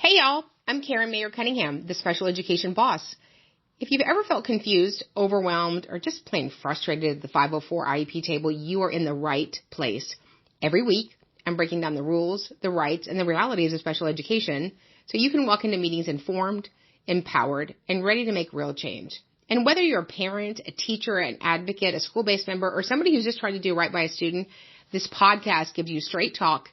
Hey y'all, I'm Karen Mayer Cunningham, the special education boss. If you've ever felt confused, overwhelmed, or just plain frustrated at the 504 IEP table, you are in the right place. Every week, I'm breaking down the rules, the rights, and the realities of special education so you can walk into meetings informed, empowered, and ready to make real change. And whether you're a parent, a teacher, an advocate, a school-based member, or somebody who's just trying to do right by a student, this podcast gives you straight talk,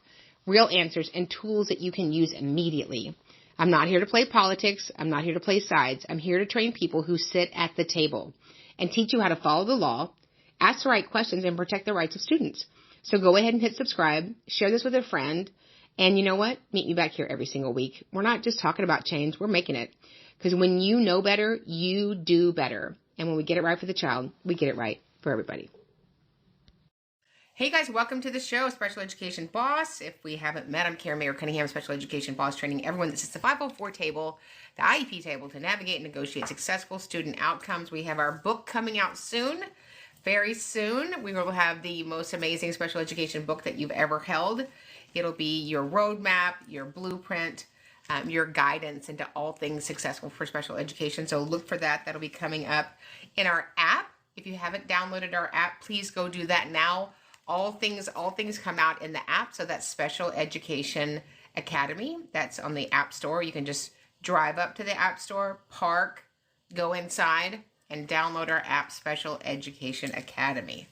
real answers, and tools that you can use immediately. I'm not here to play politics. I'm not here to play sides. I'm here to train people who sit at the table and teach you how to follow the law, ask the right questions, and protect the rights of students. So go ahead and hit subscribe, share this with a friend, and you know what? Meet me back here every single week. We're not just talking about change. We're making it. Because when you know better, you do better. And when we get it right for the child, we get it right for everybody. Hey guys, welcome to the show, Special Education Boss. If we haven't met, I'm Karen Mayer Cunningham, Special Education Boss, training everyone that sits at the 504 table, the IEP table, to navigate and negotiate successful student outcomes. We have our book coming out soon, very soon. We will have the most amazing special education book that you've ever held. It'll be your roadmap, your blueprint, your guidance into all things successful for special education. So look for that. That'll be coming up in our app. If you haven't downloaded our app, please go do that now. All things come out in the app. So that's Special Education Academy. That's on the App Store. You can just drive up to the App Store, park, go inside, and download our app, Special Education Academy.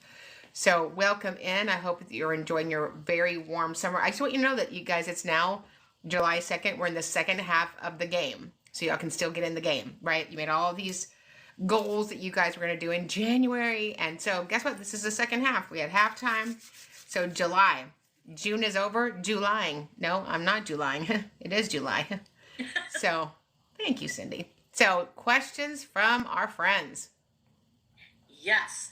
So welcome in. I hope that you're enjoying your very warm summer. I just want you to know that you guys, it's now July 2nd. We're in the second half of the game. So y'all can still get in the game, right? You made all these goals that you guys were going to do in January. And so guess what? This is the second half. We had halftime. So July. June is over. Julying. No, I'm not Julying. It is July. So thank you, Cindy. So questions from our friends. Yes.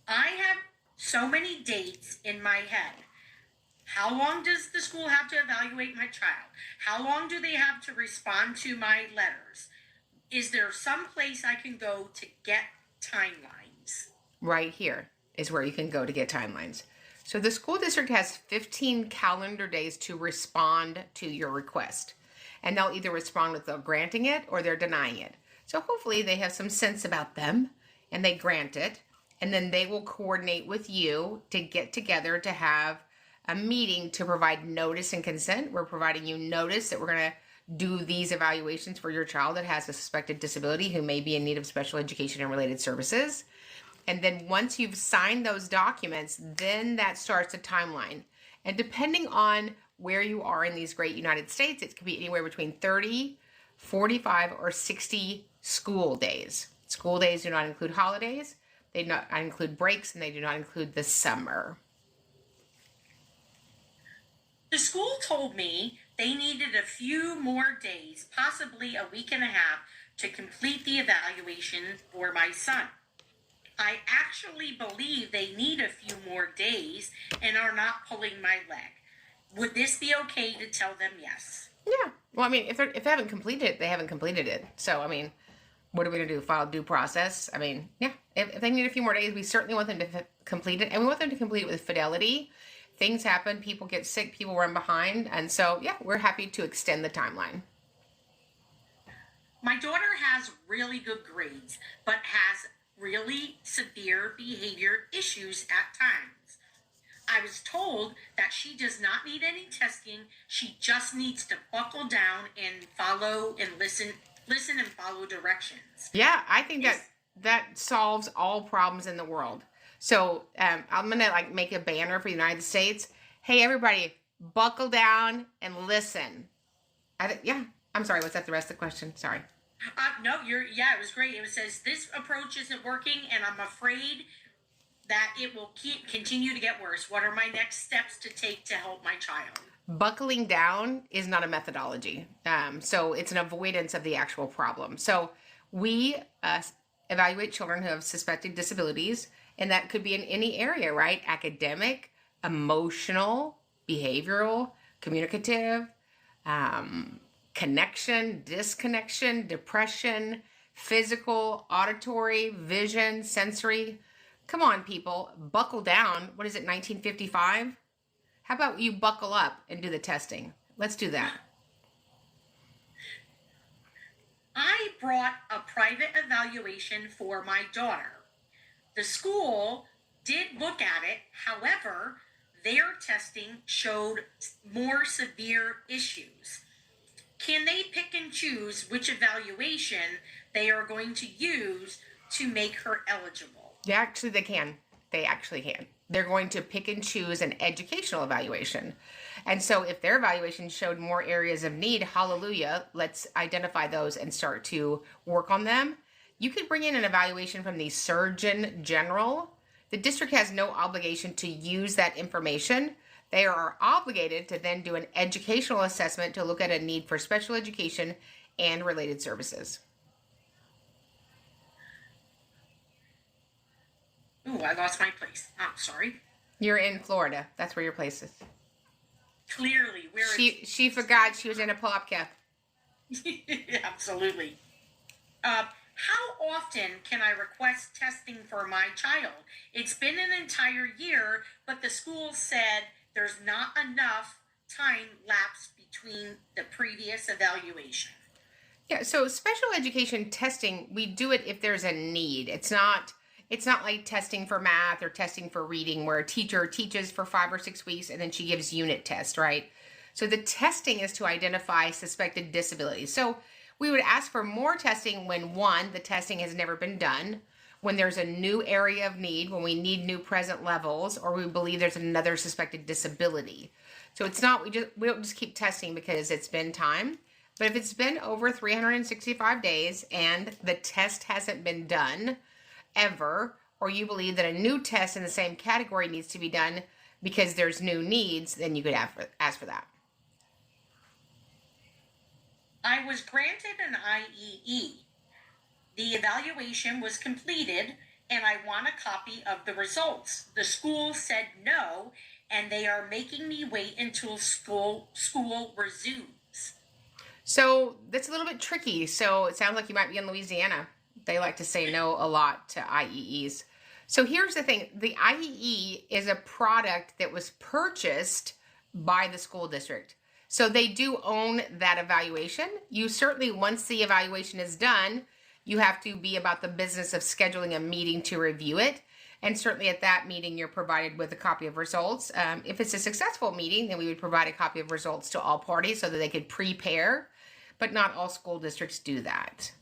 I have so many dates in my head. How long does the school have to evaluate my child? How long do they have to respond to my letters? Is there some place I can go to get timelines? Right here is where you can go to get timelines. So the school district has 15 calendar days to respond to your request. And they'll either respond with they're granting it or they're denying it. So hopefully they have some sense about them and they grant it. And then they will coordinate with you to get together to have a meeting to provide notice and consent. We're providing you notice that we're going to do these evaluations for your child that has a suspected disability who may be in need of special education and related services. And then once you've signed those documents, then that starts a timeline. And depending on where you are in these great United States, it could be anywhere between 30, 45, or 60 school days. School days do not include holidays, they do not include breaks, and they do not include the summer. The school told me they needed a few more days, possibly a week and a half, to complete the evaluation for my son. I actually believe they need a few more days and are not pulling my leg. Would this be okay to tell them yes? Yeah. Well, I mean, if they haven't completed it, they haven't completed it. So, I mean, what are we going to do? File due process? I mean, yeah. If they need a few more days, we certainly want them to complete it. And we want them to complete it with fidelity. Things happen, people get sick, people run behind. And so, yeah, we're happy to extend the timeline. My daughter has really good grades, but has really severe behavior issues at times. I was told that she does not need any testing. She just needs to buckle down and follow and listen and follow directions. Yeah, I think that solves all problems in the world. So I'm going to make a banner for the United States. Hey, everybody, buckle down and listen. I'm sorry. Was that the rest of the question? Sorry. No, it was great. It says, this approach isn't working and I'm afraid that it will continue to get worse. What are my next steps to take to help my child? Buckling down is not a methodology. So it's an avoidance of the actual problem. So we evaluate children who have suspected disabilities. And that could be in any area, right? Academic, emotional, behavioral, communicative, connection, disconnection, depression, physical, auditory, vision, sensory. Come on, people, buckle down. What is it, 1955? How about you buckle up and do the testing? Let's do that. brought a private evaluation for my daughter. The school did look at it. However, their testing showed more severe issues. Can they pick and choose which evaluation they are going to use to make her eligible? Yeah, actually, they can. They actually can. They're going to pick and choose an educational evaluation. And so if their evaluation showed more areas of need, hallelujah, let's identify those and start to work on them. You could bring in an evaluation from the Surgeon General. The district has no obligation to use that information. They are obligated to then do an educational assessment to look at a need for special education and related services. Ooh, I lost my place. I'm sorry. You're in Florida. That's where your place is. Clearly, where she forgot she was in Apopka. Absolutely. How often can I request testing for my child? It's been an entire year, but the school said there's not enough time lapse between the previous evaluation. Yeah, so special education testing, we do it if there's a need. It's not like testing for math or testing for reading where a teacher teaches for 5 or 6 weeks and then she gives unit tests, right? So the testing is to identify suspected disabilities. So we would ask for more testing when, one, the testing has never been done, when there's a new area of need, when we need new present levels, or we believe there's another suspected disability. So it's not, we don't just keep testing because it's been time. But if it's been over 365 days and the test hasn't been done ever, or you believe that a new test in the same category needs to be done because there's new needs, then you could ask for that. I was granted an IEE. The evaluation was completed, and I want a copy of the results. The school said no, and they are making me wait until school resumes. So that's a little bit tricky. So it sounds like you might be in Louisiana. They like to say no a lot to IEEs. So here's the thing. The IEE is a product that was purchased by the school district. So they do own that evaluation. You certainly, once the evaluation is done, you have to be about the business of scheduling a meeting to review it. And certainly at that meeting, you're provided with a copy of results. If it's a successful meeting, then we would provide a copy of results to all parties so that they could prepare. But not all school districts do that.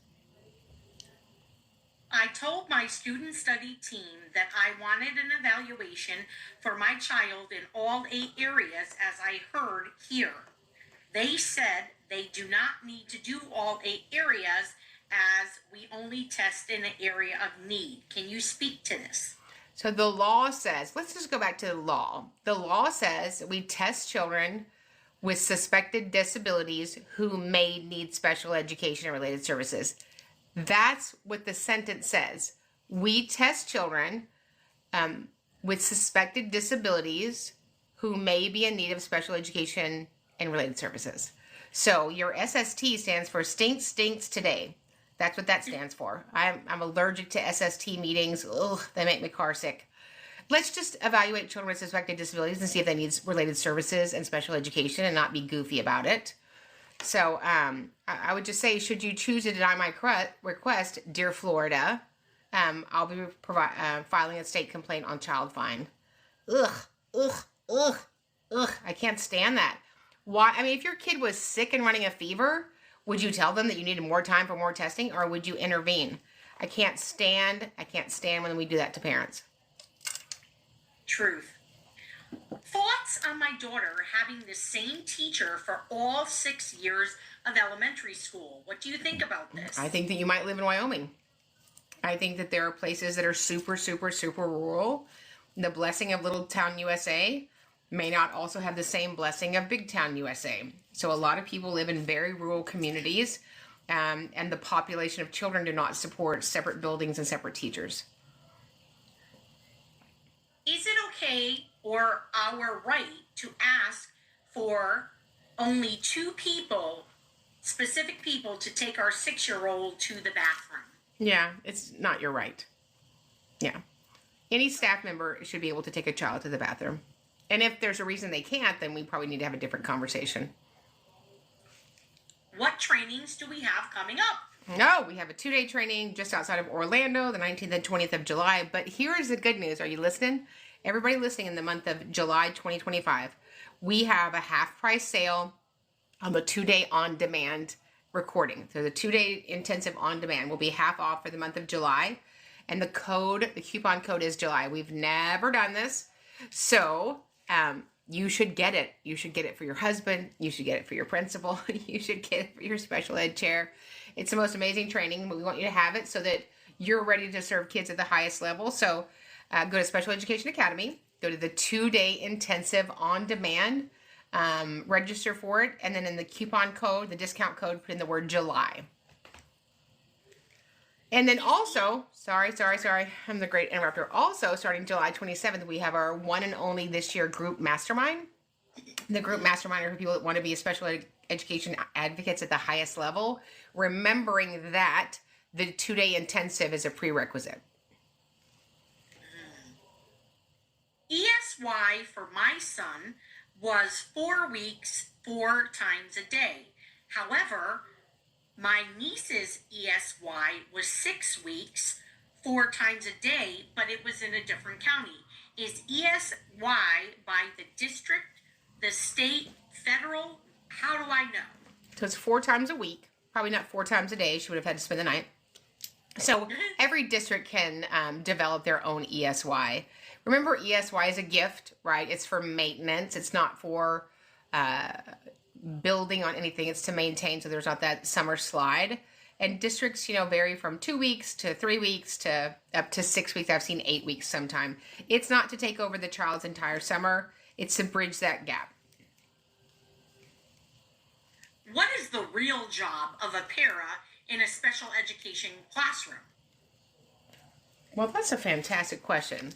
I told my student study team that I wanted an evaluation for my child in all 8 areas, as I heard here. They said they do not need to do all 8 areas as we only test in an area of need. Can you speak to this? So the law says, let's just go back to the law. The law says we test children with suspected disabilities who may need special education and related services. That's what the sentence says. We test children with suspected disabilities who may be in need of special education and related services. So your SST stands for stinks today. That's what that stands for. I'm allergic to SST meetings. Ugh, they make me car sick. Let's just evaluate children with suspected disabilities and see if they need related services and special education and not be goofy about it. So I would just say, should you choose to deny my request, dear Florida, I'll be filing a state complaint on child fine. Ugh. I can't stand that. Why? I mean, if your kid was sick and running a fever, would you tell them that you needed more time for more testing, or would you intervene? I can't stand when we do that to parents. Truth. Thoughts on my daughter having the same teacher for all 6 years of elementary school? What do you think about this? I think that you might live in Wyoming. I think that there are places that are super rural. The blessing of little town USA may not also have the same blessing of big town USA. So a lot of people live in very rural communities, and the population of children do not support separate buildings and separate teachers. Is it okay or our right to ask for only 2 people, specific people, to take our 6-year-old to the bathroom? Yeah, it's not your right. Yeah. Any staff member should be able to take a child to the bathroom. And if there's a reason they can't, then we probably need to have a different conversation. What trainings do we have coming up? No, we have a 2-day training just outside of Orlando, the 19th and 20th of July. But here is the good news. Are you listening? Everybody listening, in the month of July 2025, we have a half price sale on the 2-day on-demand recording. So the 2-day intensive on-demand will be half off for the month of July. And the coupon code is July. We've never done this. So you should get it. You should get it for your husband. You should get it for your principal. You should get it for your special ed chair. It's the most amazing training. We want you to have it so that you're ready to serve kids at the highest level. So go to Special Education Academy. Go to the 2-day intensive on demand. Register for it. And then in the coupon code, the discount code, put in the word July. And then also, sorry, I'm the great interrupter. Also, starting July 27th, we have our one and only this year group mastermind. The group mastermind are for people that want to be special education advocates at the highest level, remembering that the 2-day intensive is a prerequisite. ESY for my son was 4 weeks, 4 times a day. However, my niece's ESY was 6 weeks, 4 times a day, but it was in a different county. Is ESY by the district, the state, federal? How do I know? So it's 4 times a week, probably not 4 times a day. She would have had to spend the night. So every district can develop their own ESY. Remember, ESY is a gift, right? It's for maintenance. It's not for building on anything. It's to maintain, so there's not that summer slide. And districts, vary from 2 weeks to 3 weeks to up to 6 weeks. I've seen 8 weeks sometime. It's not to take over the child's entire summer. It's to bridge that gap. What is the real job of a para in a special education classroom? Well, that's a fantastic question.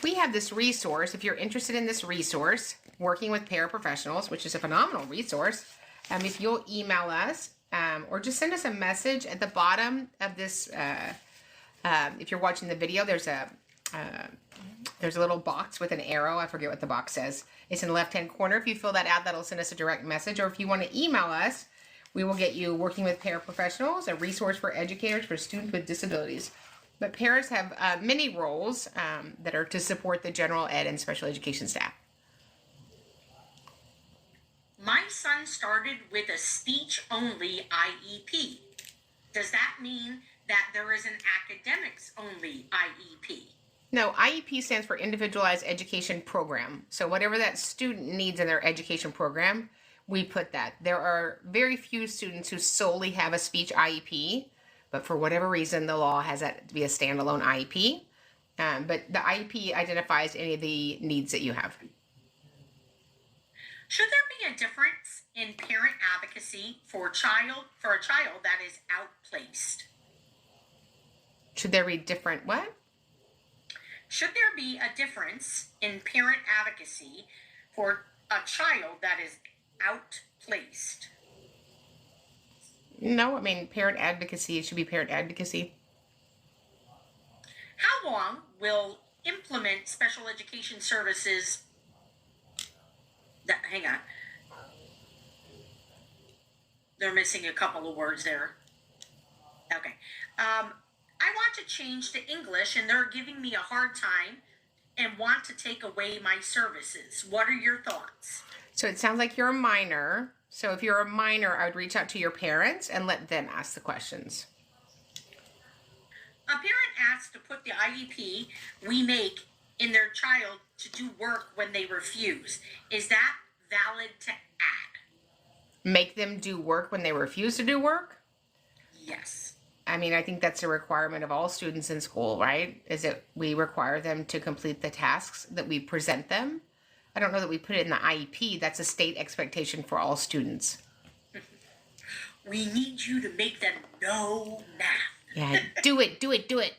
We have this resource. If you're interested in this resource, Working with Paraprofessionals, which is a phenomenal resource, if you'll email us or just send us a message at the bottom of this. If you're watching the video, there's a little box with an arrow. I forget what the box says. It's in the left-hand corner. If you fill that out, that'll send us a direct message. Or if you want to email us, we will get you Working with Paraprofessionals, a resource for educators for students with disabilities. But paras have many roles that are to support the general ed and special education staff. My son started with a speech-only IEP. Does that mean that there is an academics-only IEP? No, IEP stands for Individualized Education Program. So whatever that student needs in their education program, we put that. There are very few students who solely have a speech IEP, but for whatever reason, the law has that to be a standalone IEP. But the IEP identifies any of the needs that you have. Should there be a difference in parent advocacy for a child that is outplaced? Should there be different what? Should there be a difference in parent advocacy for a child that is outplaced? No, parent advocacy should be parent advocacy. How long will implement special education services? Hang on. They're missing a couple of words there. Okay. I want to change to English, and they're giving me a hard time and want to take away my services. What are your thoughts? So it sounds like you're a minor. So if you're a minor, I would reach out to your parents and let them ask the questions. A parent asks to put the IEP we make in their child to do work when they refuse. Is that valid to add? Make them do work when they refuse to do work? Yes. I think that's a requirement of all students in school, right? Is that we require them to complete the tasks that we present them. I don't know that we put it in the IEP. That's a state expectation for all students. We need you to make them know math. Yeah, do it.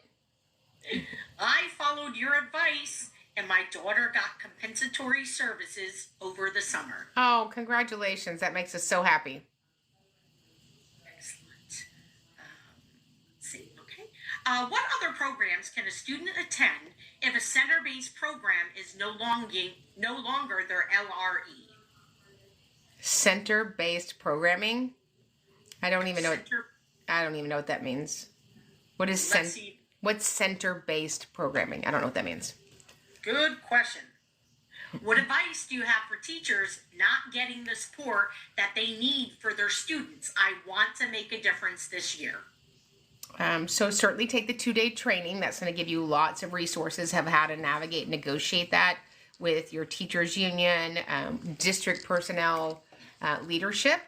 I followed your advice, and my daughter got compensatory services over the summer. Oh, congratulations. That makes us so happy. Excellent. Let's see, okay. What other programs can a student attend if a center-based program is no longer their LRE? Center-based programming? I don't even know. I don't even know what that means. What is what's center-based programming? I don't know what that means. Good question. What advice do you have for teachers not getting the support that they need for their students? I want to make a difference this year. So certainly take the 2-day training. That's going to give you lots of resources of how to navigate and negotiate that with your teachers union, district personnel, leadership.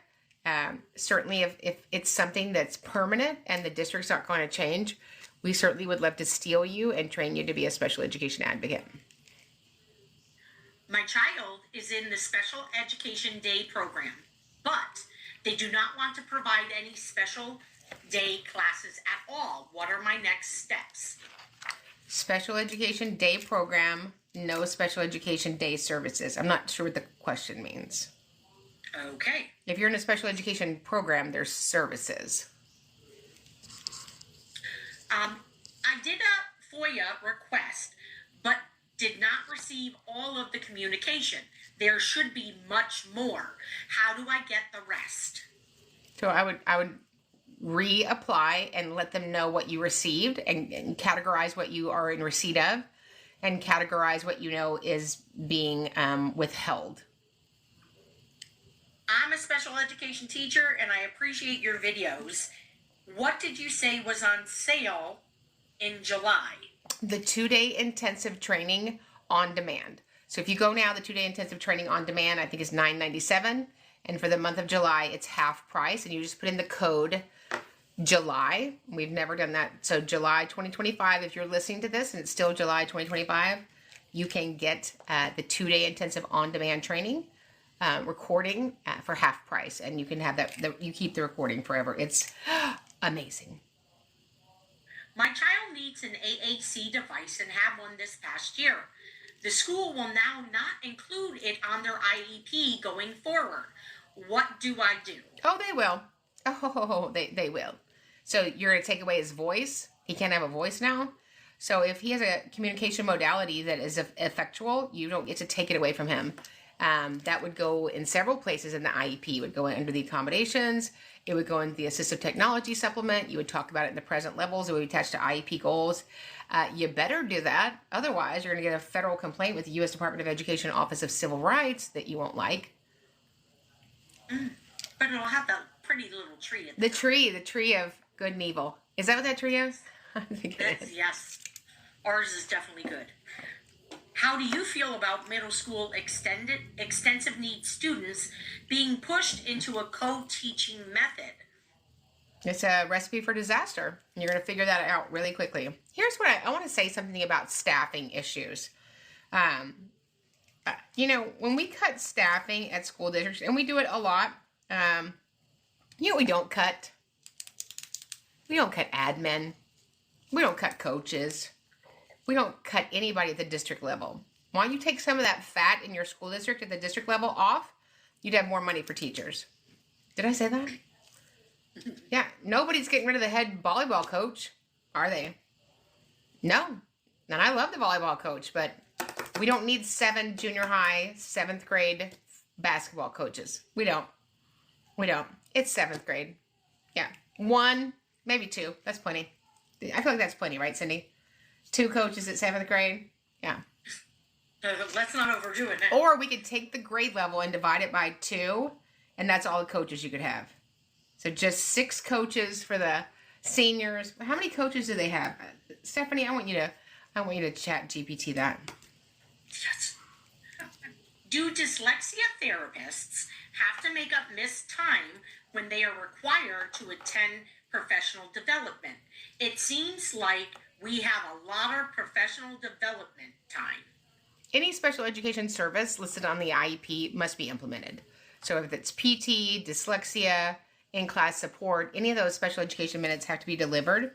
Certainly if it's something that's permanent and the district's not going to change, we certainly would love to steal you and train you to be a special education advocate. My child is in the special education day program, but they do not want to provide any special day classes at all. What are my next steps? Special education day program, no special education day services. I'm not sure what the question means. Okay. If you're in a special education program, there's services. I did a FOIA request, but did not receive all of the communication. There should be much more. How do I get the rest? So I would reapply and let them know what you received and categorize what you are in receipt of and categorize what you know is being withheld. I'm a special education teacher and I appreciate your videos. What did you say was on sale in July? The 2-day intensive training on demand. So if you go now, the 2-day intensive training on demand, I think is $9.97. And for the month of July, it's half price. And you just put in the code July. We've never done that. So July 2025, if you're listening to this and it's still July 2025, you can get the 2-day intensive on demand training recording for half price. And you can have that, you keep the recording forever. It's amazing. My child needs an AAC device and had one this past year. The school will now not include it on their IEP going forward. What do I do? Oh, they will. Oh, they will. So you're going to take away his voice. He can't have a voice now. So if he has a communication modality that is effectual, you don't get to take it away from him. That would go in several places in the IEP. It would go under the accommodations. It would go into the assistive technology supplement. You would talk about it in the present levels. It would be attached to IEP goals. You better do that. Otherwise, you're going to get a federal complaint with the U.S. Department of Education Office of Civil Rights that you won't like. But it'll have that pretty little tree. The tree of good and evil. Is that what that tree is? I think it is. Yes. Ours is definitely good. How do you feel about middle school extensive needs students being pushed into a co-teaching method? It's a recipe for disaster. You're going to figure that out really quickly. Here's what I want to say something about staffing issues. When we cut staffing at school districts, and we do it a lot, we don't cut admin. We don't cut coaches. We don't cut anybody at the district level. Why don't you take some of that fat in your school district at the district level off? You'd have more money for teachers. Did I say that? Yeah, nobody's getting rid of the head volleyball coach, are they? No. And I love the volleyball coach, but we don't need 7 junior high, 7th grade basketball coaches. We don't. It's 7th grade. Yeah. 1, maybe 2. That's plenty. I feel like that's plenty, right, Cindy? 2 coaches at 7th grade. Yeah. Let's not overdo it. Or we could take the grade level and divide it by 2, and that's all the coaches you could have. So just 6 coaches for the seniors. How many coaches do they have? Stephanie, I want you to chat GPT that. Yes. Do dyslexia therapists have to make up missed time when they are required to attend professional development? It seems like we have a lot of professional development time. Any special education service listed on the IEP must be implemented. So if it's PT, dyslexia, in-class support, any of those special education minutes have to be delivered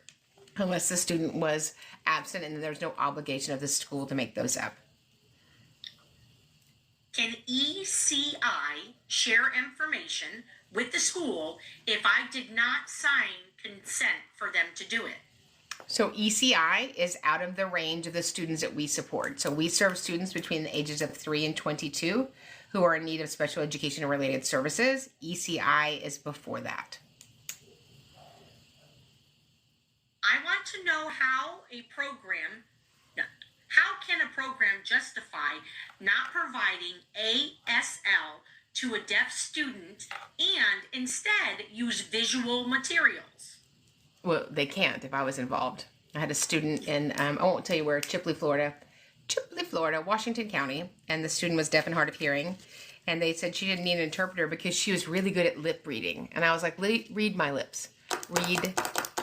unless the student was absent and there's no obligation of the school to make those up. Can ECI share information with the school if I did not sign consent for them to do it? So ECI is out of the range of the students that we support. So we serve students between the ages of 3 and 22 who are in need of special education and related services. ECI is before that. to know how can a program justify not providing ASL to a deaf student and instead use visual materials? Well, they can't if I was involved. I had a student in, I won't tell you where, Chipley, Florida, Washington County, and the student was deaf and hard of hearing. And they said she didn't need an interpreter because she was really good at lip reading. And I was like, read my lips. Read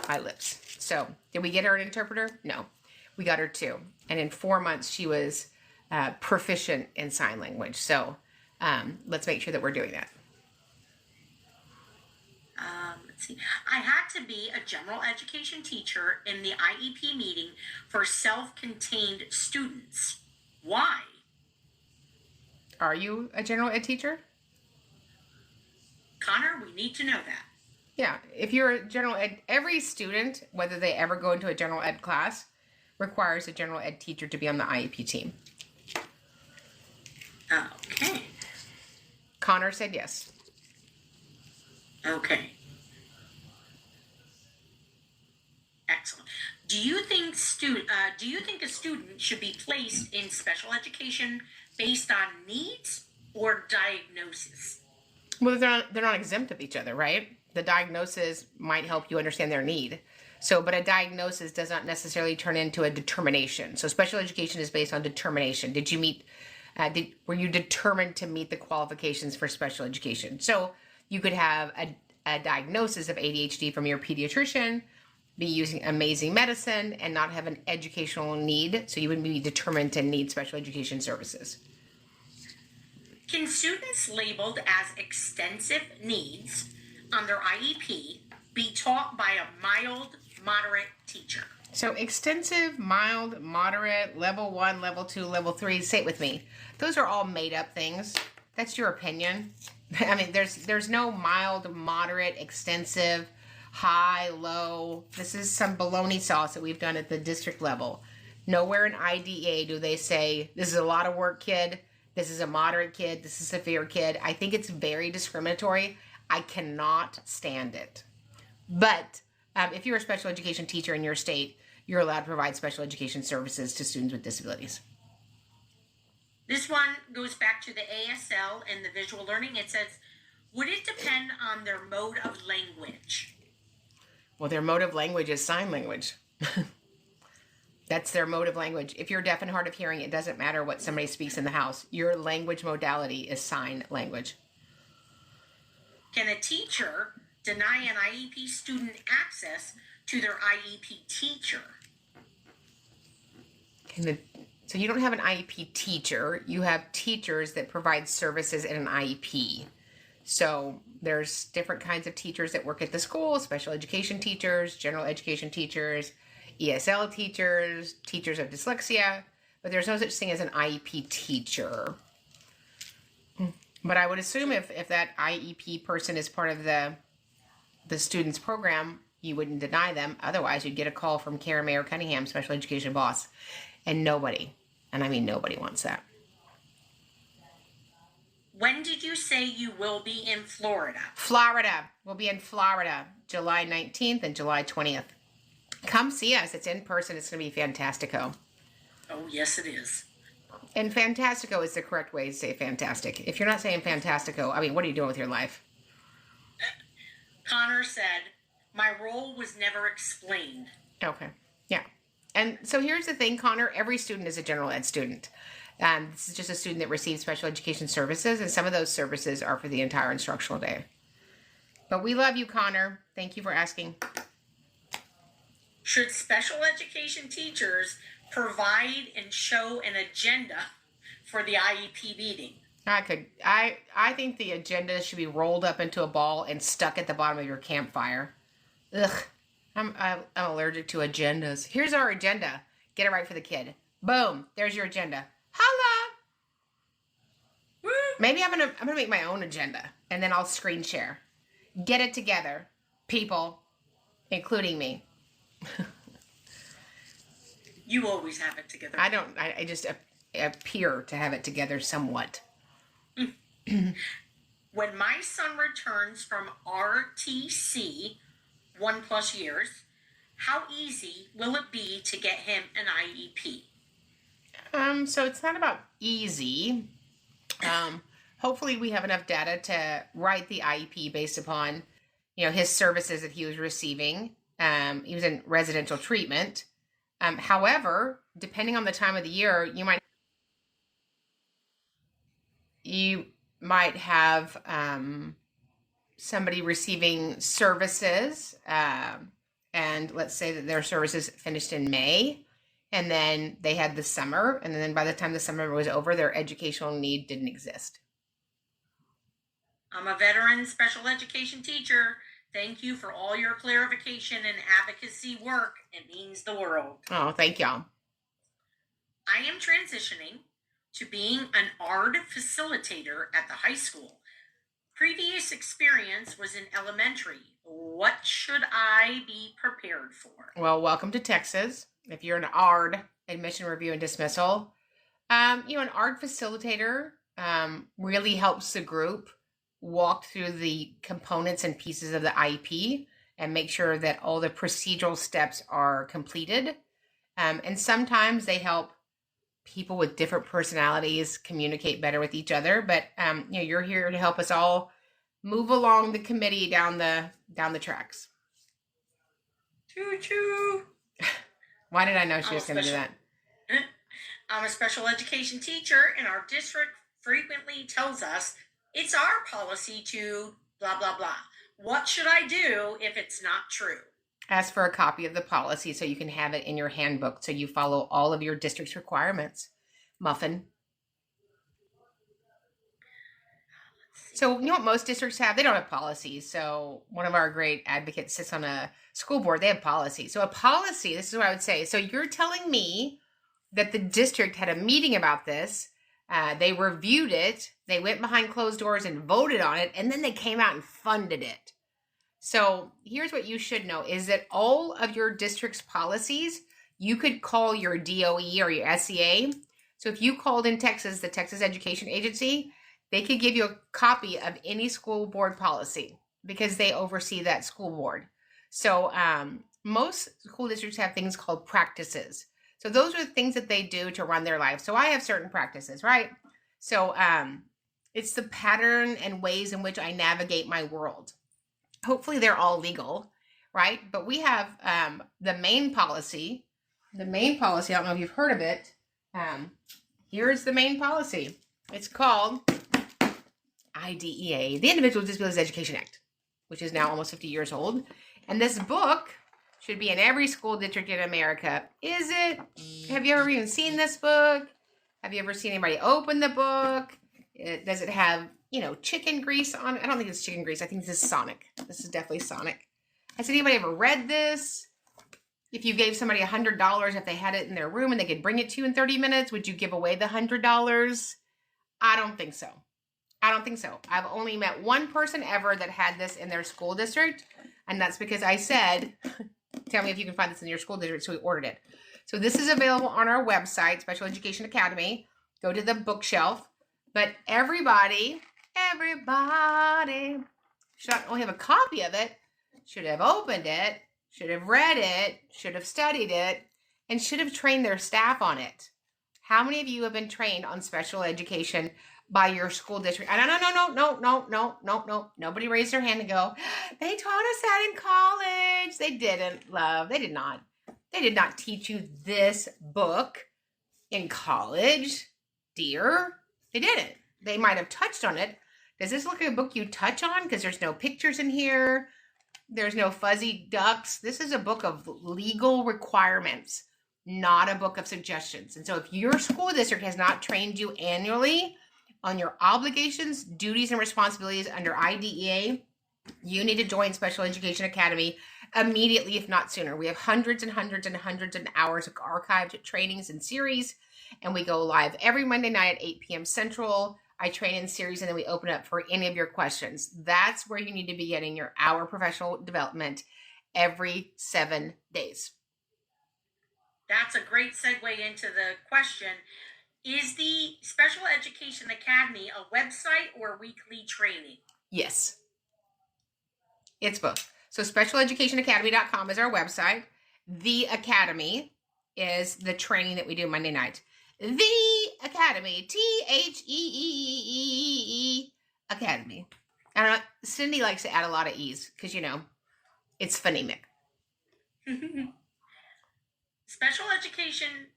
my lips. So, did we get her an interpreter? No. We got her 2. And in 4 months, she was proficient in sign language. So, let's make sure that we're doing that. Let's see. I had to be a general education teacher in the IEP meeting for self-contained students. Why? Are you a general ed teacher? Connor, we need to know that. Yeah, if you're a general ed, every student, whether they ever go into a general ed class, requires a general ed teacher to be on the IEP team. Okay. Connor said yes. Okay. Excellent. Do you think a student should be placed in special education based on needs or diagnosis? Well, they're not exempt of each other, right? The diagnosis might help you understand their need. So, but a diagnosis does not necessarily turn into a determination. So special education is based on determination. Did you meet, were you determined to meet the qualifications for special education? So you could have a diagnosis of ADHD from your pediatrician, be using amazing medicine, and not have an educational need. So you wouldn't be determined to need special education services. Can students labeled as extensive needs on their IEP be taught by a mild, moderate teacher? So extensive, mild, moderate, level 1, level 2, level 3, say it with me. Those are all made up things. That's your opinion. I mean, there's no mild, moderate, extensive, high, low. This is some baloney sauce that we've done at the district level. Nowhere in IDA do they say, this is a lot of work, kid. This is a moderate kid. This is a severe kid. I think it's very discriminatory. I cannot stand it. But if you're a special education teacher in your state, you're allowed to provide special education services to students with disabilities. This one goes back to the ASL and the visual learning. It says, would it depend on their mode of language? Well, their mode of language is sign language. That's their mode of language. If you're deaf and hard of hearing, it doesn't matter what somebody speaks in the house. Your language modality is sign language. Can a teacher deny an IEP student access to their IEP teacher? So you don't have an IEP teacher. You have teachers that provide services in an IEP. So there's different kinds of teachers that work at the school, special education teachers, general education teachers, ESL teachers, teachers of dyslexia, but there's no such thing as an IEP teacher. But I would assume if that IEP person is part of the student's program, you wouldn't deny them. Otherwise, you'd get a call from Mayer Cunningham, special education boss. And nobody, and I mean nobody, wants that. When did you say you will be in Florida? Florida. We'll be in Florida, July 19th and July 20th. Come see us. It's in person. It's going to be fantastico. Oh, yes, it is. And fantastico is the correct way to say fantastic. If you're not saying fantastico, I mean, what are you doing with your life? Connor said, my role was never explained. Okay. Yeah. And so here's the thing, Connor. Every student is a general ed student. This is just a student that receives special education services, and some of those services are for the entire instructional day. But we love you, Connor. Thank you for asking. Should special education teachers provide and show an agenda for the IEP meeting? I think the agenda should be rolled up into a ball and stuck at the bottom of your campfire. Ugh. I'm allergic to agendas. Here's our agenda. Get it right for the kid. Boom. There's your agenda. Holla! Woo! Maybe I'm gonna make my own agenda, and then I'll screen share. Get it together, people, including me. You always have it together. I don't. I just appear to have it together somewhat. When my son returns from RTC, 1+ years, How easy will it be to get him an IEP? So it's not about easy. Hopefully we have enough data to write the IEP based upon, his services that he was receiving. He was in residential treatment. However, depending on the time of the year, you might have somebody receiving services, and let's say that their services finished in May, and then they had the summer, and then by the time the summer was over, their educational need didn't exist. I'm a veteran special education teacher. Thank you for all your clarification and advocacy work. It means the world. Oh, thank y'all. I am transitioning to being an ARD facilitator at the high school. Previous experience was in elementary. What should I be prepared for? Well, welcome to Texas. If you're an ARD, admission review and dismissal, an ARD facilitator really helps the group walk through the components and pieces of the IEP and make sure that all the procedural steps are completed. And sometimes they help people with different personalities communicate better with each other. But you're here to help us all move along the committee down the tracks. Choo choo. Why did I know she was going to do that? I'm a special education teacher, and our district frequently tells us it's our policy to blah, blah, blah. What should I do if it's not true? Ask for a copy of the policy so you can have it in your handbook so you follow all of your district's requirements. Muffin. So you know what most districts have? They don't have policies. So one of our great advocates sits on a school board. They have policy. So a policy, this is what I would say. So you're telling me that the district had a meeting about this. They reviewed it. They went behind closed doors and voted on it. And then they came out and funded it. So here's what you should know is that all of your district's policies, you could call your DOE or your SEA. So if you called in Texas, the Texas Education Agency, they could give you a copy of any school board policy because they oversee that school board. So most school districts have things called practices. So those are the things that they do to run their life. So I have certain practices, right? So it's the pattern and ways in which I navigate my world. Hopefully they're all legal, right? But we have the main policy. The main policy, I don't know if you've heard of it. Here's the main policy. It's called IDEA, the Individual with Disabilities Education Act, which is now almost 50 years old. And this book should be in every school district in America. Is it? Have you ever even seen this book? Have you ever seen anybody open the book? Does it have, chicken grease on it? I don't think it's chicken grease. I think this is Sonic. This is definitely Sonic. Has anybody ever read this? If you gave somebody $100, if they had it in their room and they could bring it to you in 30 minutes, would you give away the $100? I don't think so. I've only met one person ever that had this in their school district. And that's because I said, tell me if you can find this in your school district. So we ordered it. So this is available on our website, Special Education Academy. Go to the bookshelf. But everybody should not only have a copy of it, should have opened it, should have read it, should have studied it, and should have trained their staff on it. How many of you have been trained on special education by your school district? No. Nobody raised their hand and go, they taught us that in college. They didn't, love. They did not. They did not teach you this book in college, dear. They didn't. They might have touched on it. Does this look like a book you touch on? Because there's no pictures in here. There's no fuzzy ducks. This is a book of legal requirements, not a book of suggestions. And so if your school district has not trained you annually on your obligations, duties, and responsibilities under IDEA, you need to join Special Education Academy immediately, if not sooner. We have hundreds and hundreds and hundreds of hours of archived trainings and series, and we go live every Monday night at 8 p.m. Central. I train in series, and then we open up for any of your questions. That's where you need to be getting your hour professional development every 7 days. That's a great segue into the question. Is the Special Education Academy a website or weekly training? Yes. It's both. So specialeducationacademy.com is our website. The Academy is the training that we do Monday night. The Academy, Theee Academy. I don't know. Cindy likes to add a lot of E's because, it's phonemic. Special education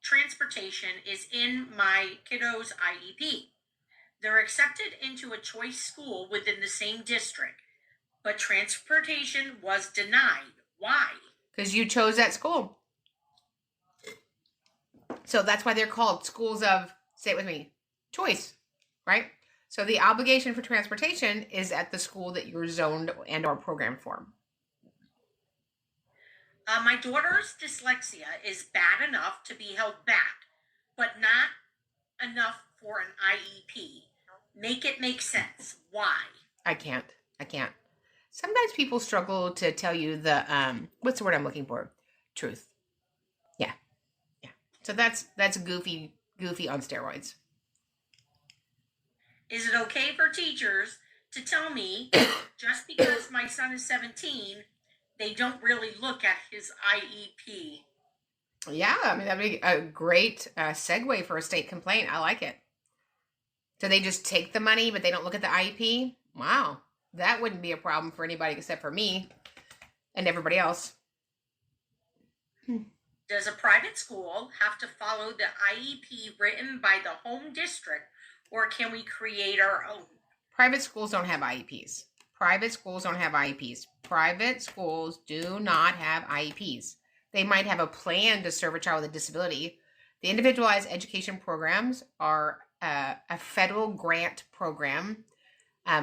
transportation is in my kiddo's IEP. They're accepted into a choice school within the same district, but transportation was denied. Why? Because you chose that school. So that's why they're called schools of, say it with me, choice, right? So the obligation for transportation is at the school that you're zoned and or programmed for. My daughter's dyslexia is bad enough to be held back, but not enough for an IEP. Make it make sense. Why? I can't. Sometimes people struggle to tell you the, what's the word I'm looking for? Truth. Yeah. So that's goofy on steroids. Is it okay for teachers to tell me just because my son is 17, they don't really look at his IEP? Yeah, I mean, that'd be a great segue for a state complaint. I like it. So they just take the money, but they don't look at the IEP? Wow. That wouldn't be a problem for anybody except for me and everybody else. Does a private school have to follow the IEP written by the home district, or can we create our own? Private schools don't have IEPs. Private schools do not have IEPs. They might have a plan to serve a child with a disability. The individualized education programs are a federal grant program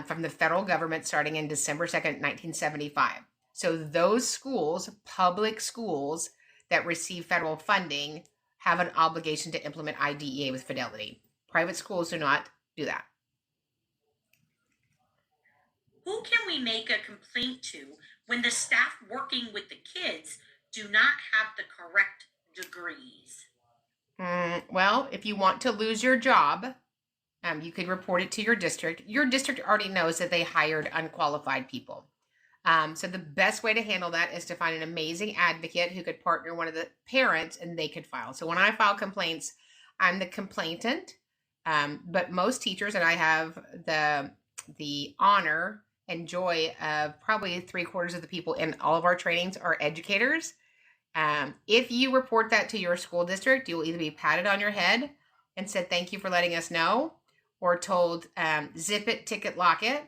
from the federal government starting in December 2nd, 1975. So those schools, public schools that receive federal funding, have an obligation to implement IDEA with fidelity. Private schools do not do that. Who can we make a complaint to when the staff working with the kids do not have the correct degrees? Well, if you want to lose your job, you could report it to your district. Your district already knows that they hired unqualified people. So the best way to handle that is to find an amazing advocate who could partner one of the parents and they could file. So when I file complaints, I'm the complainant. But most teachers, and I have the honor and joy of probably 3/4 of the people in all of our trainings are educators. If you report that to your school district, you will either be patted on your head and said, thank you for letting us know, or told, zip it, ticket, lock it,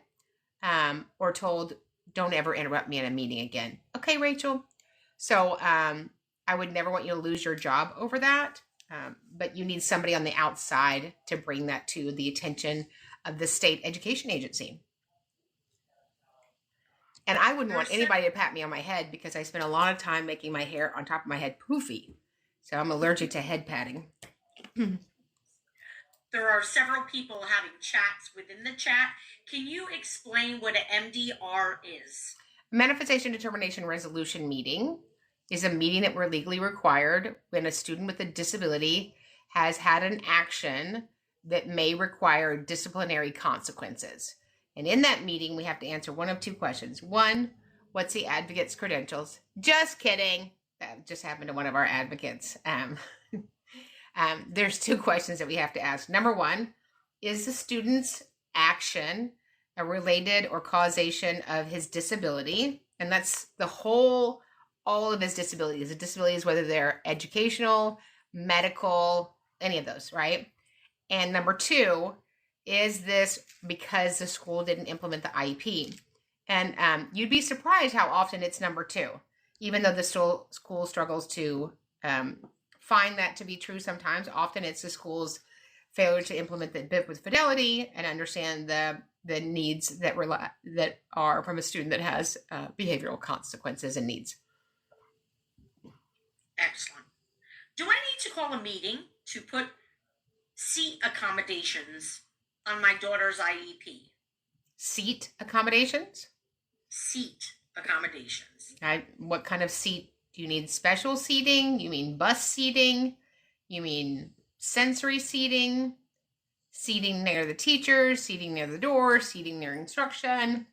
or told, don't ever interrupt me in a meeting again. Okay, Rachel. So I would never want you to lose your job over that, but you need somebody on the outside to bring that to the attention of the state education agency. And I wouldn't want anybody to pat me on my head because I spend a lot of time making my hair on top of my head poofy. So I'm allergic to head patting. There are several people having chats within the chat. Can you explain what an MDR is? Manifestation Determination Resolution meeting is a meeting that we're legally required when a student with a disability has had an action that may require disciplinary consequences. And in that meeting, we have to answer one of two questions. One, what's the advocate's credentials? Just kidding. That just happened to one of our advocates. There's two questions that we have to ask. Number one, is the student's action a related or causation of his disability? And that's all of his disabilities. The disabilities, whether they're educational, medical, any of those, right? And number two, is this because the school didn't implement the IEP? And you'd be surprised how often it's number two, even though the school struggles to find that to be true sometimes. Often it's the school's failure to implement the BIP with fidelity and understand the needs that are from a student that has behavioral consequences and needs. Excellent. Do I need to call a meeting to put seat accommodations on my daughter's IEP? Seat accommodations? Seat accommodations. What kind of seat? Do you need special seating? You mean bus seating? You mean sensory seating? Seating near the teacher? Seating near the door? Seating near instruction?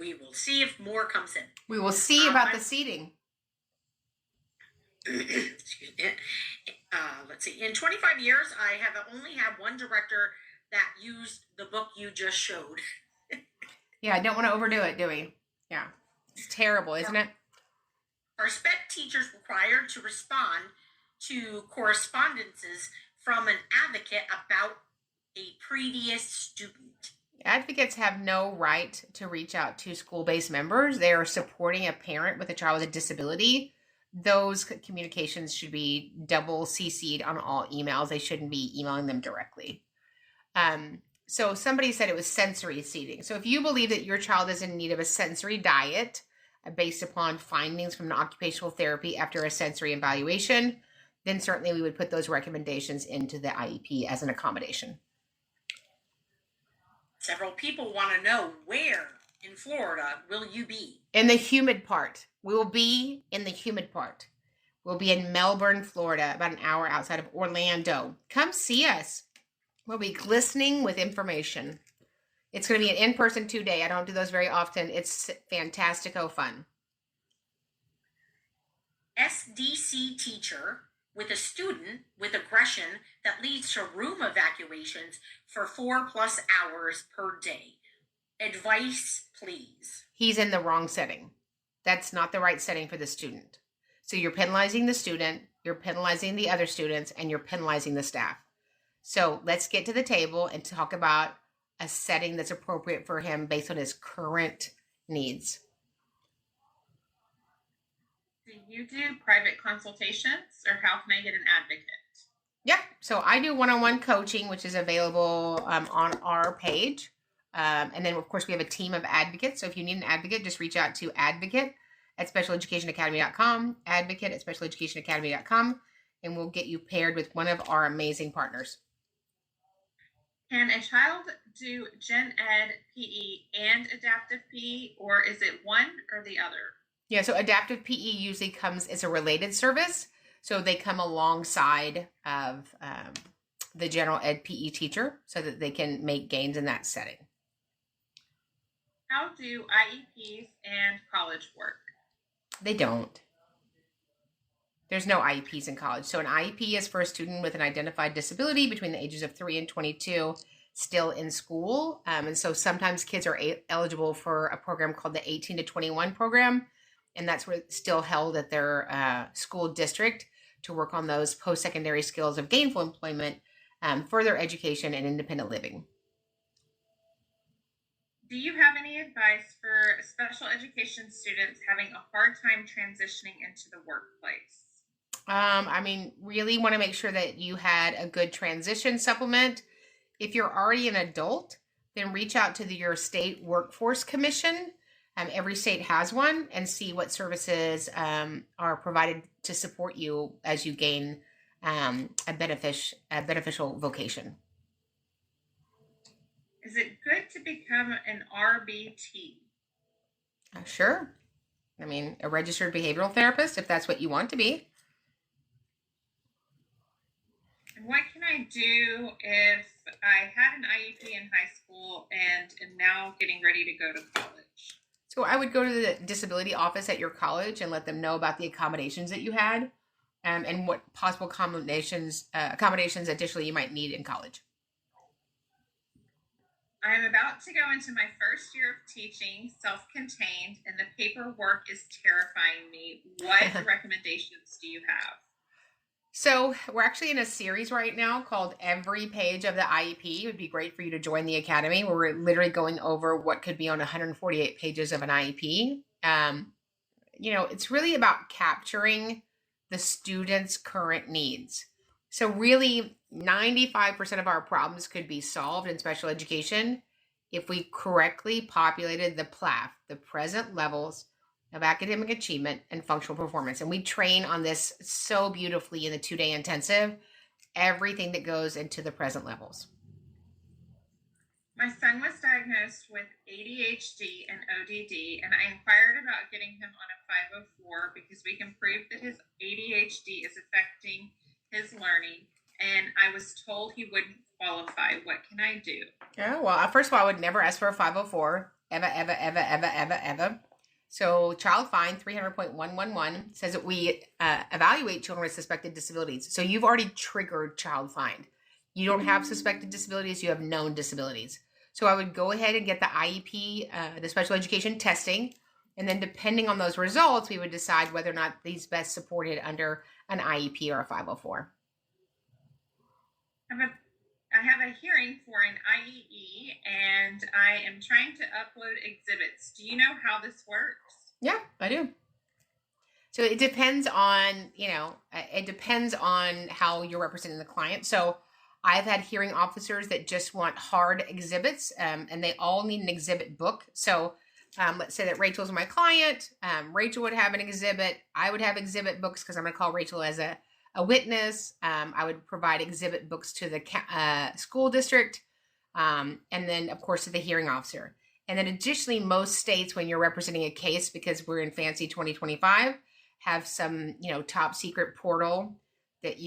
We will see if more comes in. We will see about the seating. Excuse me. Let's see. In 25 years, I have only had one director that used the book you just showed. Yeah, I don't want to overdo it, do we? Yeah. It's terrible, isn't it? Are SPED teachers required to respond to correspondences from an advocate about a previous student? Advocates have no right to reach out to school-based members. They are supporting a parent with a child with a disability. Those communications should be double CC'd on all emails. They shouldn't be emailing them directly. So somebody said it was sensory seating. So if you believe that your child is in need of a sensory diet based upon findings from an occupational therapy after a sensory evaluation, then certainly we would put those recommendations into the IEP as an accommodation. Several people want to know, where in Florida will you be? In the humid part. We will be in the humid part. We'll be in Melbourne, Florida, about an hour outside of Orlando. Come see us. We'll be glistening with information. It's going to be an in-person 2-day. I don't do those very often. It's fantastico fun. SDC teacher with a student with aggression that leads to room evacuations for 4+ hours per day. Advice, please. He's in the wrong setting. That's not the right setting for the student. So you're penalizing the student, you're penalizing the other students, and you're penalizing the staff. So let's get to the table and talk about a setting that's appropriate for him based on his current needs. Do you do private consultations, or how can I get an advocate? Yeah, so I do one-on-one coaching, which is available on our page. And then, of course, we have a team of advocates. So if you need an advocate, just reach out to advocate@specialeducationacademy.com, advocate@specialeducationacademy.com, and we'll get you paired with one of our amazing partners. Can a child do Gen Ed, PE, and adaptive PE, or is it one or the other? Yeah, so adaptive PE usually comes as a related service. So they come alongside of the general ed PE teacher so that they can make gains in that setting. How do IEPs and college work? They don't. There's no IEPs in college. So an IEP is for a student with an identified disability between the ages of 3 and 22 still in school. And so sometimes kids are eligible for a program called the 18 to 21 program. And that's where it's still held at their school district to work on those post-secondary skills of gainful employment, further education, and independent living. Do you have any advice for special education students having a hard time transitioning into the workplace? Really want to make sure that you had a good transition supplement. If you're already an adult, then reach out to your state workforce commission. Every state has one, and see what services are provided to support you as you gain a beneficial vocation. Is it good to become an RBT? Sure. A registered behavioral therapist, if that's what you want to be. And what can I do if I had an IEP in high school and am now getting ready to go to college? So I would go to the disability office at your college and let them know about the accommodations that you had and what possible accommodations additionally you might need in college. I'm about to go into my first year of teaching, self-contained, and the paperwork is terrifying me. What recommendations do you have? So we're actually in a series right now called Every Page of the IEP. It would be great for you to join the Academy, where we're literally going over what could be on 148 pages of an IEP. It's really about capturing the student's current needs. So really, 95% of our problems could be solved in special education if we correctly populated the PLAF, the present levels of academic achievement and functional performance. And we train on this so beautifully in the 2-day intensive, everything that goes into the present levels. My son was diagnosed with ADHD and ODD, and I inquired about getting him on a 504 because we can prove that his ADHD is affecting his learning, and I was told he wouldn't qualify. What can I do? Yeah, well, first of all, I would never ask for a 504. ever. So child fine 300.111 says that we evaluate children with suspected disabilities. So you've already triggered child fine. You don't have suspected disabilities, you have known disabilities. So I would go ahead and get the IEP, the special education testing, and then depending on those results, we would decide whether or not these best supported under an IEP or a 504. I have a hearing for an IEE, and I am trying to upload exhibits. Do you know how this works? Yeah, I do. So it depends on, how you're representing the client. So I've had hearing officers that just want hard exhibits, and they all need an exhibit book. So let's say that Rachel's my client. Rachel would have an exhibit. I would have exhibit books because I'm going to call Rachel as a witness. I would provide exhibit books to the school district, and then, of course, to the hearing officer. And then additionally, most states, when you're representing a case, because we're in fancy 2025, have some, top secret portal that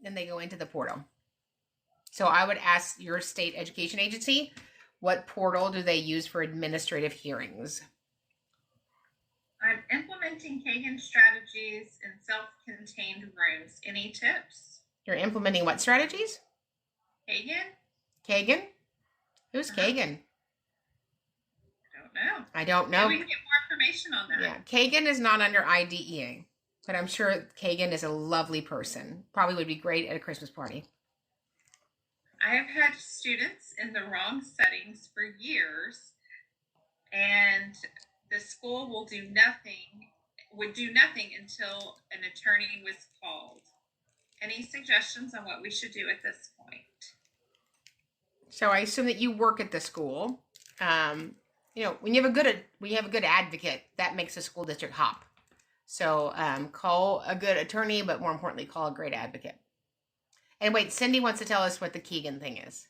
then they go into the portal. So I would ask your state education agency, what portal do they use for administrative hearings? I'm implementing Kagan strategies in self-contained rooms. Any tips? You're implementing what strategies? Kagan? Who's Kagan? I don't know. I don't know. Maybe we can get more information on that. Yeah, Kagan is not under IDEA, but I'm sure Kagan is a lovely person. Probably would be great at a Christmas party. I have had students in the wrong settings for years, and the school would do nothing until an attorney was called. Any suggestions on what we should do at this point? So I assume that you work at the school. When you have a good advocate, that makes a school district hop. So call a good attorney, but more importantly, call a great advocate. And wait, Cindy wants to tell us what the Keegan thing is.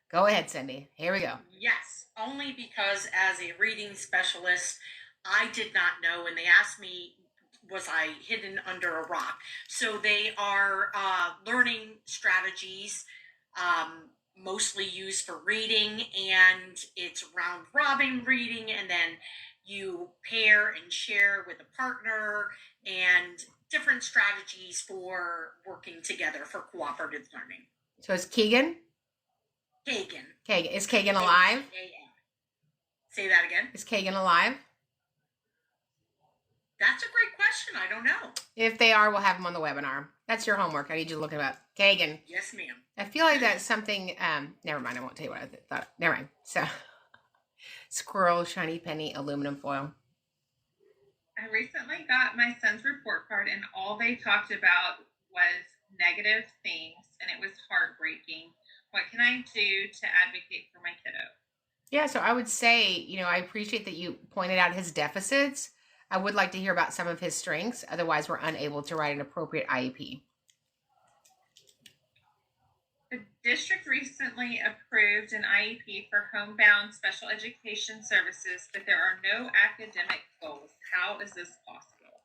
Go ahead, Cindy. Here we go. Yes, only because as a reading specialist, I did not know, and they asked me, was I hidden under a rock? So they are learning strategies, mostly used for reading, and it's round robin reading, and then you pair and share with a partner, and different strategies for working together for cooperative learning. So is Keegan? Kagan. Kagan. Is Kagan alive? Say that again. Is Kagan alive? That's a great question. I don't know. If they are, we'll have them on the webinar. That's your homework. I need you to look it up. Kagan. Yes, ma'am. I feel like that's something, never mind. I won't tell you what I thought. Never mind. So, squirrel, shiny penny, aluminum foil. I recently got my son's report card, and all they talked about was negative things, and it was heartbreaking. What can I do to advocate for my kiddo? Yeah, so I would say, I appreciate that you pointed out his deficits. I would like to hear about some of his strengths. Otherwise, we're unable to write an appropriate IEP. The district recently approved an IEP for homebound special education services, but there are no academic goals. How is this possible?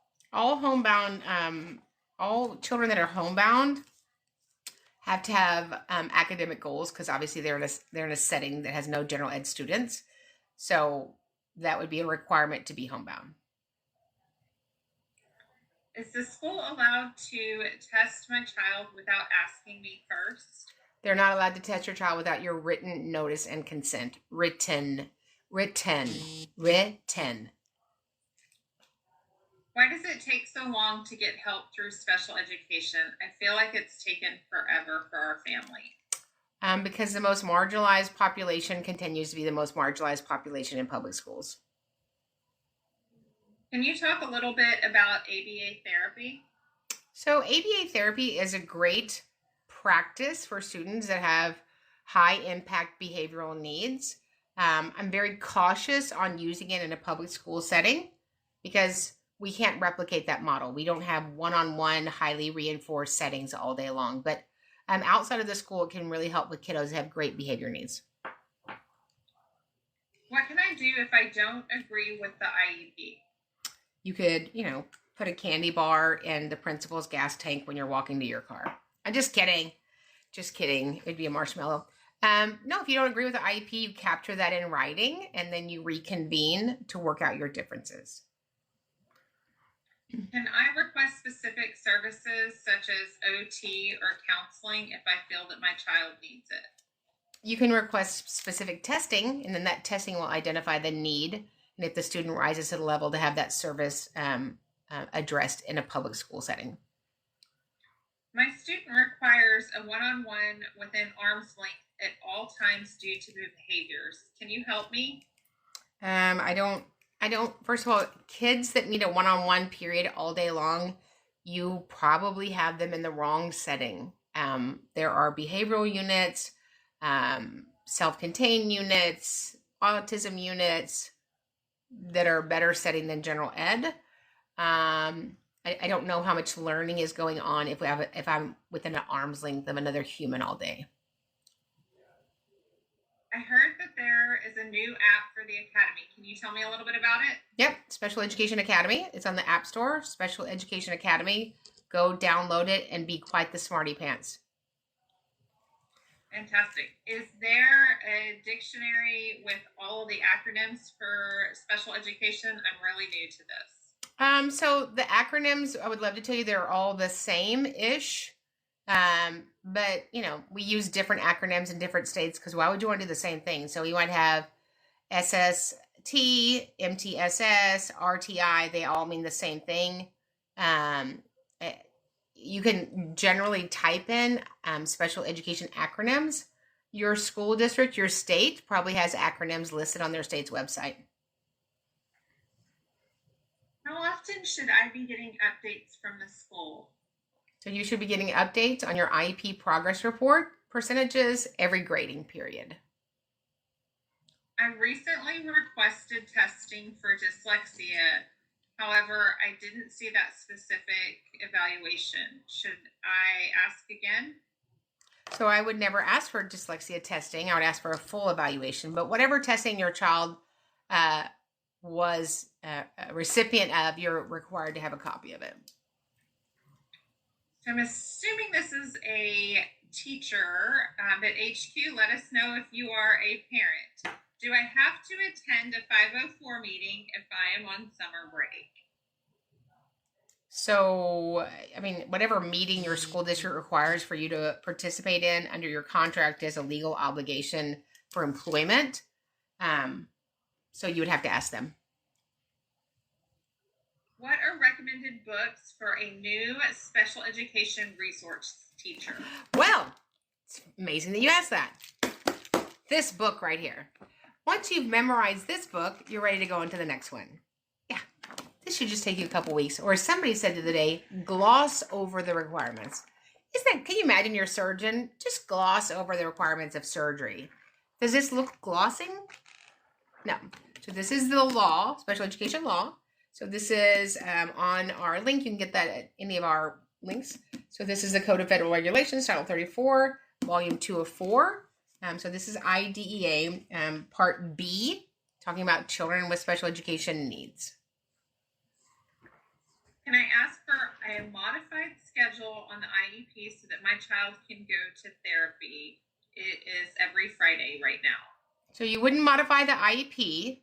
All children that are homebound have to have academic goals because obviously they're in a setting that has no general ed students. So that would be a requirement to be homebound. Is the school allowed to test my child without asking me first? They're not allowed to test your child without your written notice and consent. Written. Why does it take so long to get help through special education? I feel like it's taken forever for our family. Because the most marginalized population continues to be the most marginalized population in public schools. Can you talk a little bit about ABA therapy? So ABA therapy is a great practice for students that have high impact behavioral needs. I'm very cautious on using it in a public school setting because we can't replicate that model. We don't have one-on-one highly reinforced settings all day long, but outside of the school, it can really help with kiddos that have great behavior needs. What can I do if I don't agree with the IEP? You could, put a candy bar in the principal's gas tank when you're walking to your car. I'm just kidding. Just kidding. It'd be a marshmallow. No, if you don't agree with the IEP, you capture that in writing and then you reconvene to work out your differences. Can I request specific services such as OT or counseling if I feel that my child needs it? You can request specific testing, and then that testing will identify the need, and if the student rises to the level to have that service addressed in a public school setting. My student requires a one-on-one within arm's length at all times due to their behaviors. Can you help me? I don't, first of all, kids that need a one-on-one period all day long, you probably have them in the wrong setting. There are behavioral units, self-contained units, autism units that are better setting than general ed. I don't know how much learning is going on if I'm within an arm's length of another human all day. I heard that there is a new app for the academy. Can you tell me a little bit about it? Yep, Special Education Academy. It's on the App Store, Special Education Academy. Go download it and be quite the smarty pants. Fantastic. Is there a dictionary with all the acronyms for special education? I'm really new to this. So the acronyms, I would love to tell you they're all the same-ish. But, we use different acronyms in different states because why would you want to do the same thing? So you might have SST, MTSS, RTI. They all mean the same thing. You can generally type in special education acronyms. Your school district, your state probably has acronyms listed on their state's website. How often should I be getting updates from the school? So you should be getting updates on your IEP progress report percentages every grading period. I recently requested testing for dyslexia. However, I didn't see that specific evaluation. Should I ask again? So I would never ask for dyslexia testing. I would ask for a full evaluation. But whatever testing your child was a recipient of, you're required to have a copy of it. So I'm assuming this is a teacher at HQ. Let us know if you are a parent. Do I have to attend a 504 meeting if I am on summer break? So, whatever meeting your school district requires for you to participate in under your contract is a legal obligation for employment. So you would have to ask them. What are recommended books for a new special education resource teacher? Well, it's amazing that you asked that. This book right here. Once you've memorized this book, you're ready to go into the next one. Yeah, this should just take you a couple weeks. Or as somebody said the other day, gloss over the requirements. Can you imagine your surgeon? Just gloss over the requirements of surgery. Does this look glossing? No. So this is the law, special education law. So this is on our link. You can get that at any of our links. So this is the Code of Federal Regulations, Title 34, Volume 2 of 4. So this is IDEA, Part B, talking about children with special education needs. Can I ask for a modified schedule on the IEP so that my child can go to therapy? It is every Friday right now. So you wouldn't modify the IEP.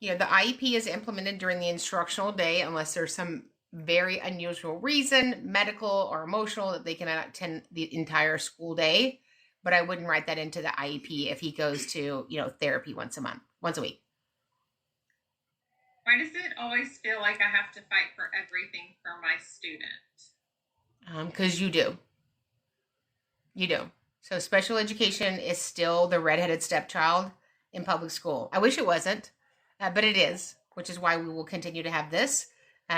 The IEP is implemented during the instructional day unless there's some very unusual reason, medical or emotional, that they cannot attend the entire school day. But I wouldn't write that into the IEP if he goes to, therapy once a week. Why does it always feel like I have to fight for everything for my student? Because you do. You do. So special education is still the redheaded stepchild in public school. I wish it wasn't, but it is, which is why we will continue to have this,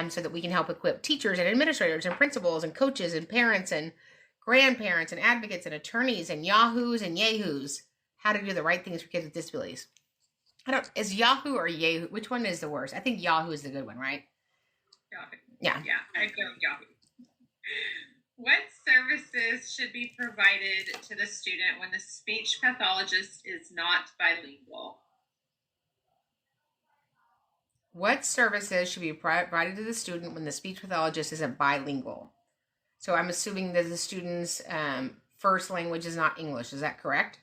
so that we can help equip teachers and administrators and principals and coaches and parents and grandparents and advocates and attorneys and yahoos and yahoos how to do the right things for kids with disabilities. Is Yahoo or Yahoo? Which one is the worst? I think Yahoo is the good one, right? Yahoo. Yeah. Yeah, I go Yahoo. What services should be provided to the student when the speech pathologist is not bilingual? What services should be provided to the student when the speech pathologist isn't bilingual? So I'm assuming that the student's first language is not English. Is that correct?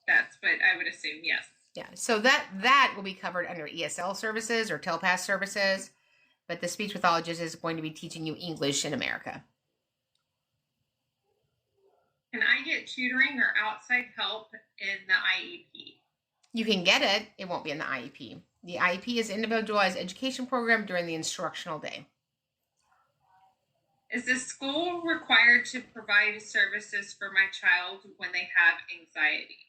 That's what I would assume, yes. Yeah, so that will be covered under ESL services or telepath services, but the speech pathologist is going to be teaching you English in America. Can I get tutoring or outside help in the IEP? You can get it. It won't be in the IEP. The IEP is individualized education program during the instructional day. Is the school required to provide services for my child when they have anxiety?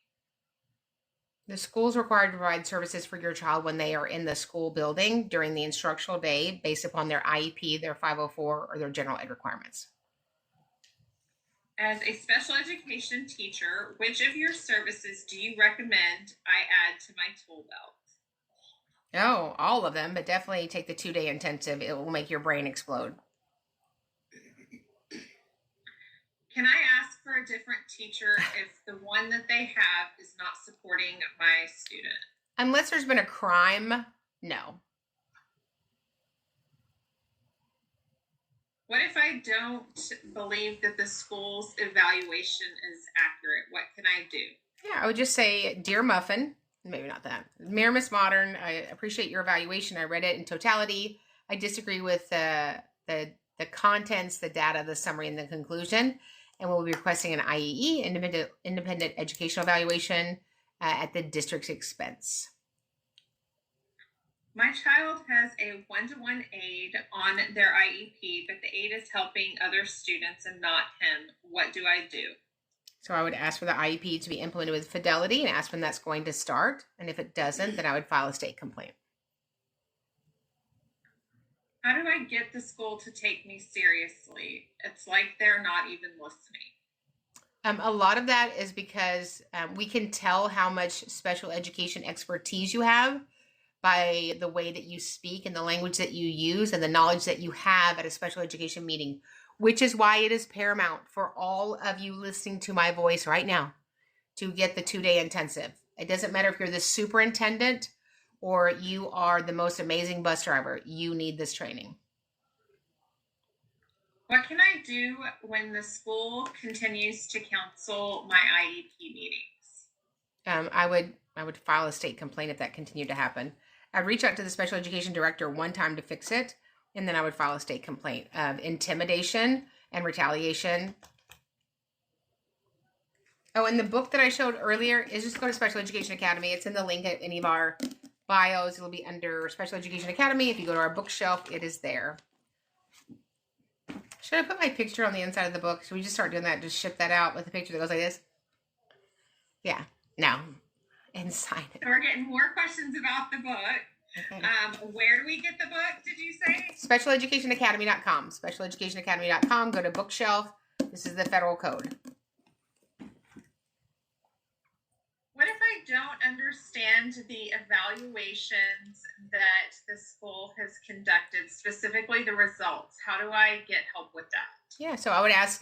The school is required to provide services for your child when they are in the school building during the instructional day based upon their IEP, their 504, or their general ed requirements. As a special education teacher, which of your services do you recommend I add to my tool belt? Oh, all of them, but definitely take the 2-day intensive. It will make your brain explode. Can I ask for a different teacher if the one that they have is not supporting my student? Unless there's been a crime, no. What if I don't believe that the school's evaluation is accurate? What can I do? Yeah, I would just say, Dear Muffin, maybe not that. Dear Miss Modern, I appreciate your evaluation. I read it in totality. I disagree with the contents, the data, the summary, and the conclusion. And we'll be requesting an IEE, independent educational evaluation, at the district's expense. My child has a one-to-one aide on their IEP, but the aide is helping other students and not him. What do I do? So I would ask for the IEP to be implemented with fidelity and ask when that's going to start. And if it doesn't, then I would file a state complaint. How do I get the school to take me seriously? It's like they're not even listening. A lot of that is because we can tell how much special education expertise you have by the way that you speak and the language that you use and the knowledge that you have at a special education meeting, which is why it is paramount for all of you listening to my voice right now to get the 2-day intensive. It doesn't matter if you're the superintendent or you are the most amazing bus driver. You need this training. What can I do when the school continues to cancel my IEP meetings? I would file a state complaint if that continued to happen. I'd reach out to the special education director one time to fix it, and then I would file a state complaint of intimidation and retaliation. Oh, and the book that I showed earlier is just go to Special Education Academy. It's in the link at any of our bios. It'll be under Special Education Academy. If you go to our bookshelf, it is there. Should I put my picture on the inside of the book? Should we just start doing that? Just ship that out with a picture that goes like this? Yeah. No. And sign it. So we're getting more questions about the book. Okay. Where do we get the book, did you say? SpecialEducationAcademy.com. SpecialEducationAcademy.com. Go to bookshelf. This is the federal code. What if I don't understand the evaluations that the school has conducted, specifically the results? How do I get help with that? Yeah, so I would ask,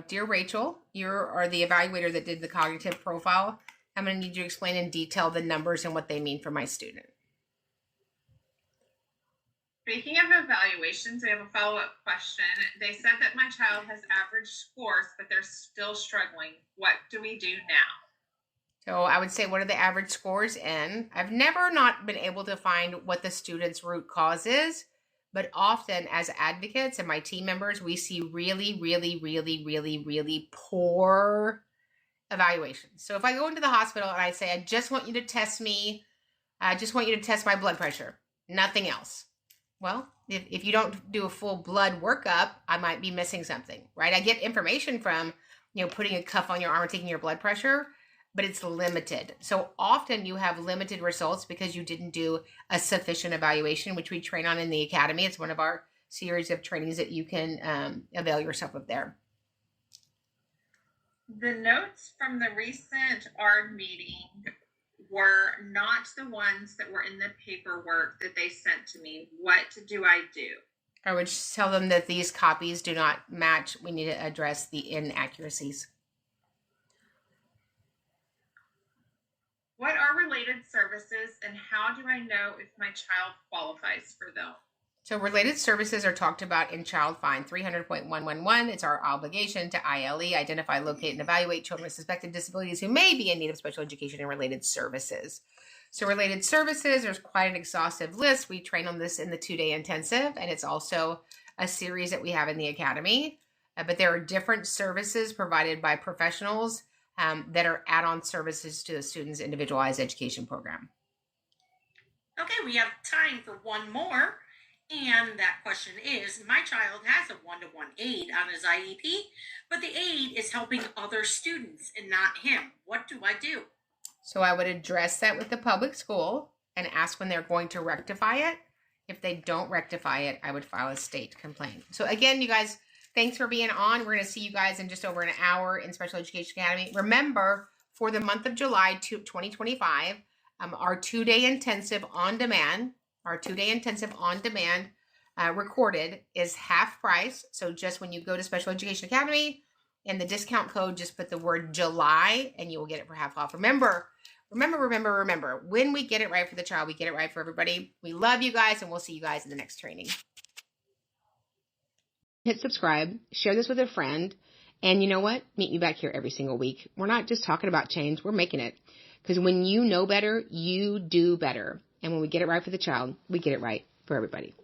Dear Rachel, you are the evaluator that did the cognitive profile. I'm going to need you to explain in detail the numbers and what they mean for my student. Speaking of evaluations, we have a follow-up question. They said that my child has average scores, but they're still struggling. What do we do now? So I would say, what are the average scores in? I've never not been able to find what the student's root cause is, but often as advocates and my team members, we see really, really, really, really, really poor evaluations. So if I go into the hospital and I say, I just want you to test me, I just want you to test my blood pressure, nothing else. Well, if you don't do a full blood workup, I might be missing something, right? I get information from, putting a cuff on your arm or taking your blood pressure, but it's limited. So often you have limited results because you didn't do a sufficient evaluation, which we train on in the academy. It's one of our series of trainings that you can avail yourself of there. The notes from the recent ARD meeting were not the ones that were in the paperwork that they sent to me. What do I do? I would just tell them that these copies do not match. We need to address the inaccuracies. What are related services and how do I know if my child qualifies for them? So related services are talked about in Child Find 300.111. It's our obligation to ILE, identify, locate, and evaluate children with suspected disabilities who may be in need of special education and related services. So related services, there's quite an exhaustive list. We train on this in the 2-day intensive, and it's also a series that we have in the academy. But there are different services provided by professionals that are add-on services to the student's individualized education program. Okay, we have time for one more. And that question is, my child has a one-to-one aide on his IEP, but the aide is helping other students and not him. What do I do? So I would address that with the public school and ask when they're going to rectify it. If they don't rectify it, I would file a state complaint. So again, you guys, thanks for being on. We're going to see you guys in just over an hour in Special Education Academy. Remember, for the month of July 2025, our 2-day intensive on demand, recorded is half price. So just when you go to Special Education Academy and the discount code, just put the word July and you will get it for half off. Remember, when we get it right for the child, we get it right for everybody. We love you guys and we'll see you guys in the next training. Hit subscribe, share this with a friend, and you know what? Meet me back here every single week. We're not just talking about change, we're making it. Because when you know better, you do better. And when we get it right for the child, we get it right for everybody.